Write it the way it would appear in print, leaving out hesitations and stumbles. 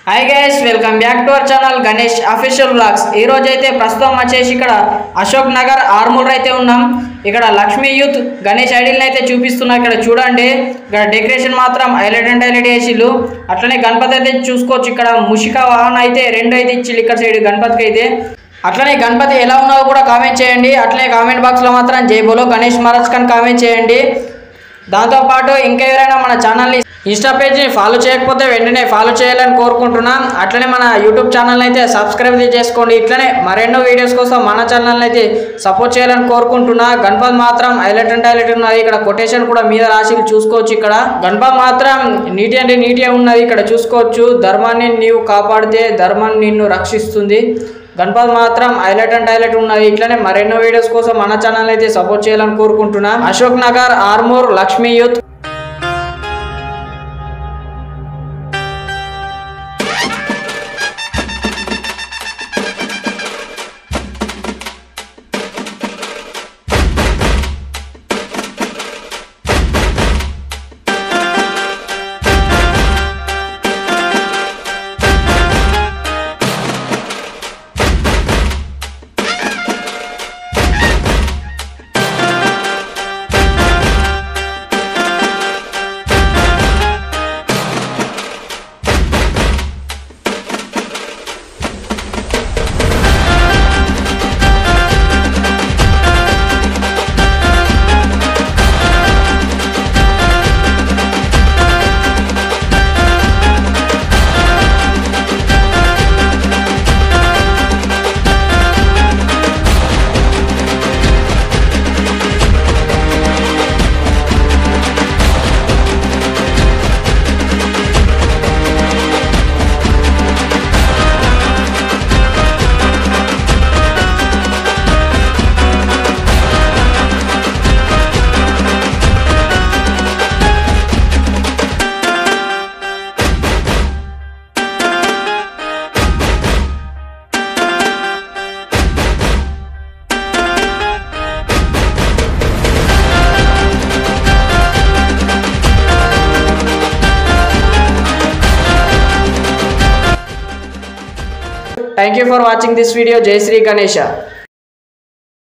Hi guys welcome back to our channel Ganesh official vlogs ఈ రోజు అయితే ప్రస్తుతం వచ్చేసి ఇక్కడ అశోక్ నగర్ ఆర్మూర్ అయితే ఉన్నాం। ఇక్కడ లక్ష్మీ యూత్ గణేష్ ఐడిల్ అయితే చూపిస్తున్నా। ఇక్కడ చూడండి ఇక్కడ డెకరేషన్ మాత్రం హైలైట్ అండ్ హైలైట్ చేసిల్లు। అట్లనే గణపతి అయితే చూసుకోవచ్చు। ఇక్కడ ముషిక వాహన అయితే రెండు అయితే ఇచ్చిల్లు ఇక్కడ సైడ్ గణపతికి అయితే। అట్లనే గణపతి ఎలా ఉన్నావో కూడా కామెంట్ చేయండి। అట్లనే కామెంట్ బాక్స్ లో మాత్రం జై బోలో గణేష్ మహారాజ్ కన్ కామెంట్ చేయండి। దాంతో పాటు ఇంకా ఎవరైనా మన ఛానల్ ని ఇన్స్టా పేజ్ ని ఫాలో చేయకపోతే వెంటనే ఫాలో చేయాలని కోరుకుంటున్నా। అట్లనే మన యూట్యూబ్ ఛానల్ అయితే సబ్స్క్రైబ్ చేసుకోండి। ఇట్లనే మరెన్నో వీడియోస్ కోసం మన ఛానల్ అయితే సపోర్ట్ చేయాలని కోరుకుంటున్నా। గణపతి మాత్రం హైలైట్ అండ్ హైలైట్ ఉన్నది। ఇక్కడ కొటేషన్ కూడా మీద రాసి చూసుకోవచ్చు। ఇక్కడ గణపతి మాత్రం నీటి అంటే నీటిగా ఉన్నది। ఇక్కడ చూసుకోవచ్చు ధర్మాన్ని నీవు కాపాడితే ధర్మం నిన్ను రక్షిస్తుంది। గణపతి మాత్రం హైలైట్ అండ్ హైలైట్ ఉన్నది। ఇట్లనే మరెన్నో వీడియోస్ కోసం మన ఛానల్ అయితే సపోర్ట్ చేయాలని కోరుకుంటున్నా। Ashok Nagar Armoor Lakshmi youth. Thank you for watching this video. Jai Shri Ganesha.